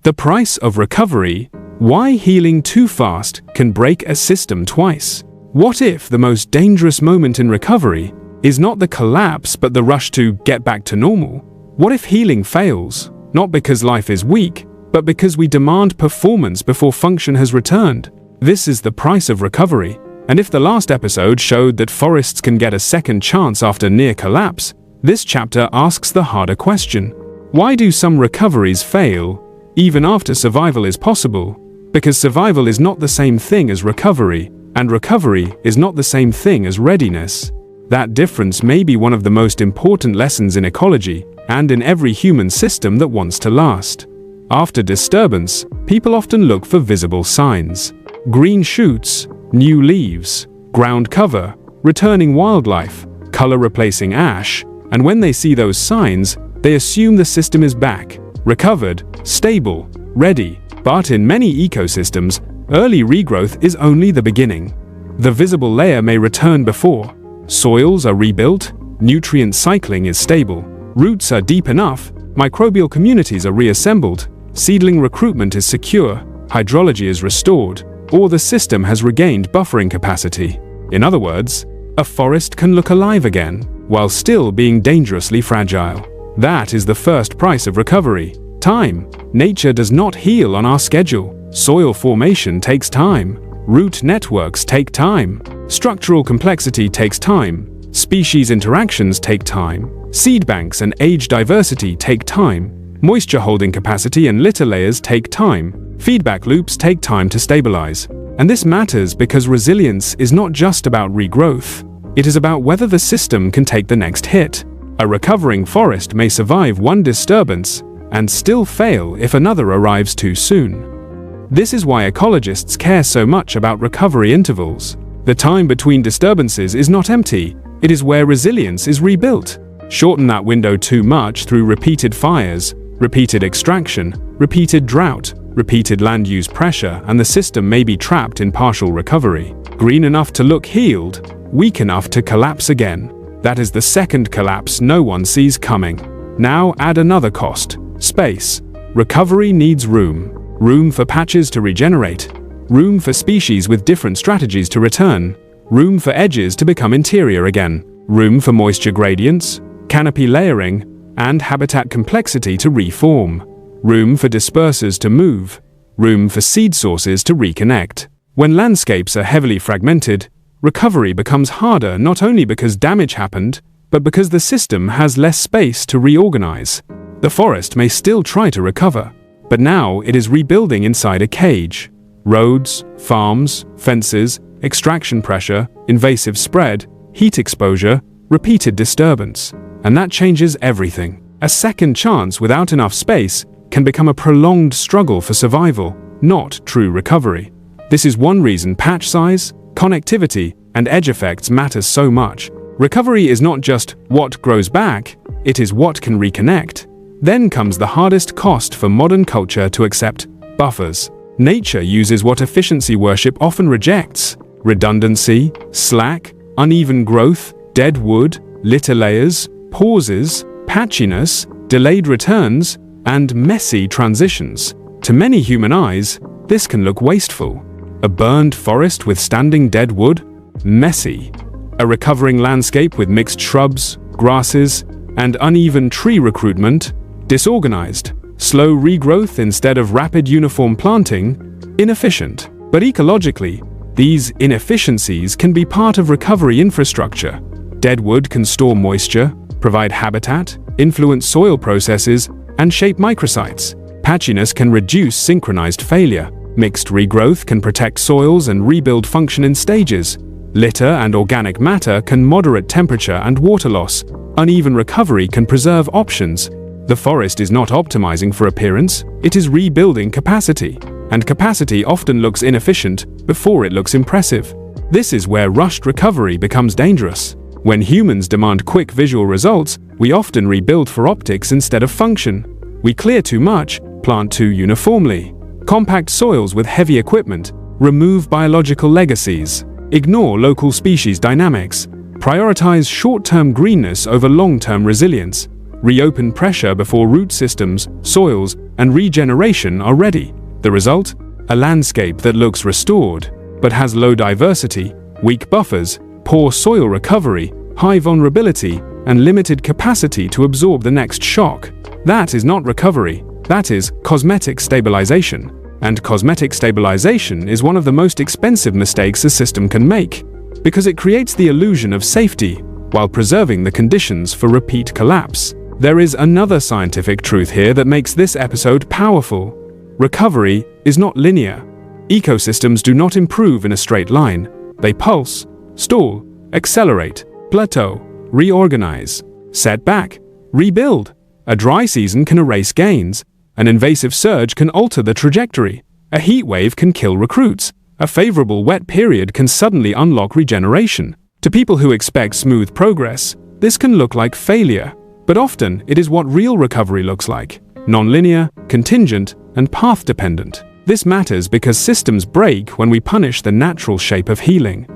The price of recovery. Why healing too fast can break a system twice. What if the most dangerous moment in recovery is not the collapse but the rush to get back to normal? What if healing fails, not because life is weak, but because we demand performance before function has returned? This is the price of recovery. And if the last episode showed that forests can get a second chance after near collapse, this chapter asks the harder question. Why do some recoveries fail, even after survival is possible? Because survival is not the same thing as recovery, and recovery is not the same thing as readiness. That difference may be one of the most important lessons in ecology and in every human system that wants to last. After disturbance, people often look for visible signs. Green shoots, new leaves, ground cover, returning wildlife, color replacing ash, and when they see those signs, they assume the system is back, recovered, stable, ready. But in many ecosystems, early regrowth is only the beginning. The visible layer may return before soils are rebuilt, nutrient cycling is stable, roots are deep enough, microbial communities are reassembled, seedling recruitment is secure, hydrology is restored, or the system has regained buffering capacity. In other words, a forest can look alive again, while still being dangerously fragile. That is the first price of recovery. Time. Nature does not heal on our schedule. Soil formation takes time. Root networks take time. Structural complexity takes time. Species interactions take time. Seed banks and age diversity take time. Moisture holding capacity and litter layers take time. Feedback loops take time to stabilize. And this matters because resilience is not just about regrowth. It is about whether the system can take the next hit. A recovering forest may survive one disturbance and still fail if another arrives too soon. This is why ecologists care so much about recovery intervals. The time between disturbances is not empty, it is where resilience is rebuilt. Shorten that window too much through repeated fires, repeated extraction, repeated drought, repeated land use pressure, and the system may be trapped in partial recovery. Green enough to look healed, weak enough to collapse again. That is the second collapse no one sees coming. Now add another cost: space. Recovery needs room. Room for patches to regenerate. Room for species with different strategies to return. Room for edges to become interior again. Room for moisture gradients, canopy layering, and habitat complexity to reform. Room for dispersers to move. Room for seed sources to reconnect. When landscapes are heavily fragmented, recovery becomes harder not only because damage happened, but because the system has less space to reorganize. The forest may still try to recover, but now it is rebuilding inside a cage. Roads, farms, fences, extraction pressure, invasive spread, heat exposure, repeated disturbance. And that changes everything. A second chance without enough space can become a prolonged struggle for survival, not true recovery. This is one reason patch size, connectivity, and edge effects matter so much. Recovery is not just what grows back, it is what can reconnect. Then comes the hardest cost for modern culture to accept: buffers. Nature uses what efficiency worship often rejects: redundancy, slack, uneven growth, dead wood, litter layers, pauses, patchiness, delayed returns, and messy transitions. To many human eyes, this can look wasteful. A burned forest with standing dead wood? Messy. A recovering landscape with mixed shrubs, grasses, and uneven tree recruitment? Disorganized. Slow regrowth instead of rapid uniform planting? Inefficient. But ecologically, these inefficiencies can be part of recovery infrastructure. Dead wood can store moisture, provide habitat, influence soil processes, and shape microsites. Patchiness can reduce synchronized failure. Mixed regrowth can protect soils and rebuild function in stages. Litter and organic matter can moderate temperature and water loss. Uneven recovery can preserve options. The forest is not optimizing for appearance, it is rebuilding capacity. And capacity often looks inefficient before it looks impressive. This is where rushed recovery becomes dangerous. When humans demand quick visual results, we often rebuild for optics instead of function. We clear too much, plant too uniformly, compact soils with heavy equipment, remove biological legacies, ignore local species dynamics, prioritize short-term greenness over long-term resilience. reopen pressure before root systems, soils, and regeneration are ready. The result? A landscape that looks restored, but has low diversity, weak buffers, poor soil recovery, high vulnerability, and limited capacity to absorb the next shock. That is not recovery, that is cosmetic stabilization. And cosmetic stabilization is one of the most expensive mistakes a system can make, because it creates the illusion of safety while preserving the conditions for repeat collapse. There is another scientific truth here that makes this episode powerful. Recovery is not linear. Ecosystems do not improve in a straight line. They pulse, stall, accelerate, plateau, reorganize, set back, rebuild. A dry season can erase gains. An invasive surge can alter the trajectory. A heat wave can kill recruits. A favorable wet period can suddenly unlock regeneration. To people who expect smooth progress, this can look like failure, but often it is what real recovery looks like: non-linear, contingent, and path-dependent. This matters because systems break when we punish the natural shape of healing.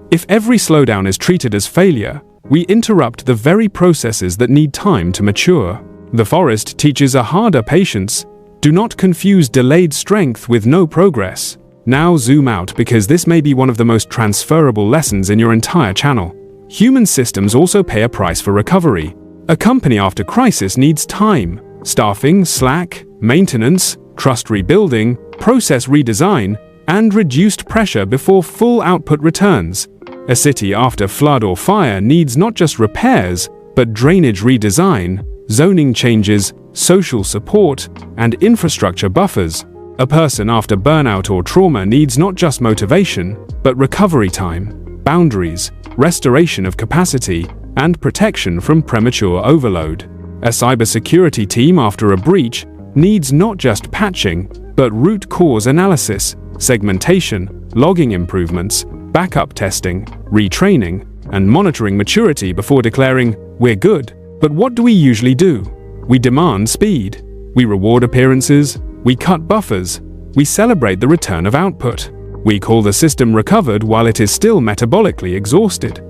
If every slowdown is treated as failure, we interrupt the very processes that need time to mature. The forest teaches a harder patience. Do not confuse delayed strength with no progress. Now zoom out, because this may be one of the most transferable lessons in your entire channel. Human systems also pay a price for recovery. A company after crisis needs time, staffing, slack, maintenance, trust rebuilding, process redesign, and reduced pressure before full output returns. A city after flood or fire needs not just repairs, but drainage redesign, zoning changes, social support, and infrastructure buffers. A person after burnout or trauma needs not just motivation, but recovery time, boundaries, restoration of capacity, and protection from premature overload. A cybersecurity team after a breach needs not just patching, but root cause analysis, segmentation, logging improvements, backup testing, retraining, and monitoring maturity before declaring, "We're good." But what do we usually do? We demand speed. We reward appearances. We cut buffers. We celebrate the return of output. We call the system recovered while it is still metabolically exhausted.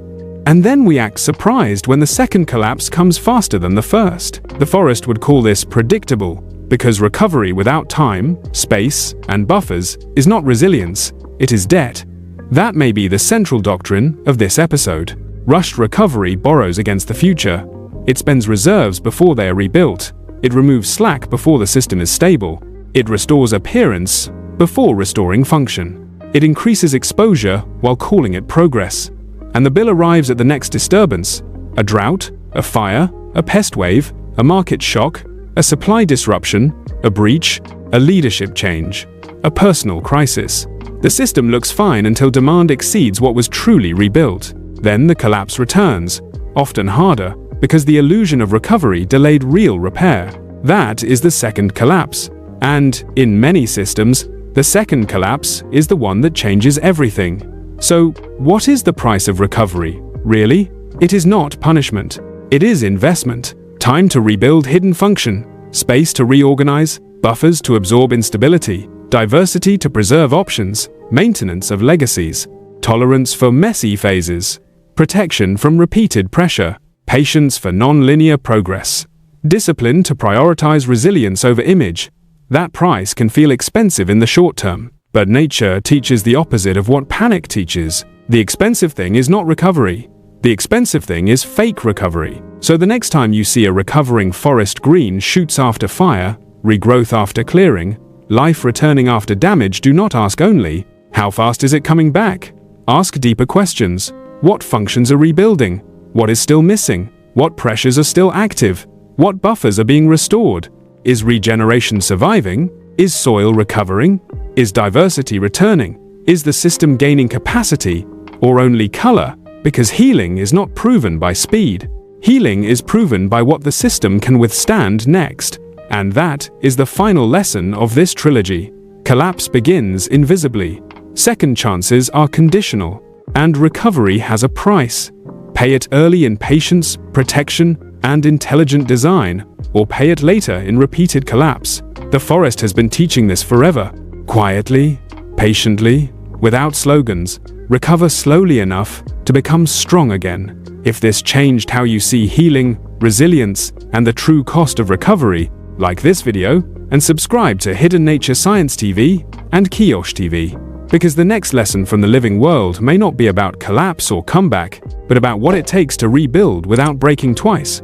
And then we act surprised when the second collapse comes faster than the first. The forest would call this predictable, because recovery without time, space, and buffers is not resilience, it is debt. That may be the central doctrine of this episode. Rushed recovery borrows against the future. It spends reserves before they are rebuilt. It removes slack before the system is stable. It restores appearance before restoring function. It increases exposure while calling it progress. And the bill arrives at the next disturbance: a drought, a fire, a pest wave, a market shock, a supply disruption, a breach, a leadership change, a personal crisis. The system looks fine until demand exceeds what was truly rebuilt. Then the collapse returns, often harder, because the illusion of recovery delayed real repair. That is the second collapse. And, in many systems, the second collapse is the one that changes everything. So, what is the price of recovery, really? It is not punishment. It is investment. Time to rebuild hidden function, space to reorganize, buffers to absorb instability, diversity to preserve options, maintenance of legacies, tolerance for messy phases, protection from repeated pressure, patience for non-linear progress, discipline to prioritize resilience over image. That price can feel expensive in the short term, but nature teaches the opposite of what panic teaches. The expensive thing is not recovery. The expensive thing is fake recovery. So the next time you see a recovering forest green shoots after fire, regrowth after clearing, life returning after damage, do not ask only, how fast is it coming back? Ask deeper questions. What functions are rebuilding? What is still missing? What pressures are still active? What buffers are being restored? Is regeneration surviving? Is soil recovering? Is diversity returning? Is the system gaining capacity, or only color? Because healing is not proven by speed. Healing is proven by what the system can withstand next. And that is the final lesson of this trilogy. Collapse begins invisibly. Second chances are conditional. And recovery has a price. Pay it early in patience, protection, and intelligent design, or pay it later in repeated collapse. The forest has been teaching this forever. Quietly, patiently, without slogans, recover slowly enough to become strong again. If this changed how you see healing, resilience, and the true cost of recovery, like this video and subscribe to Hidden Nature Science TV and Kiosh TV, because the next lesson from the living world may not be about collapse or comeback, but about what it takes to rebuild without breaking twice.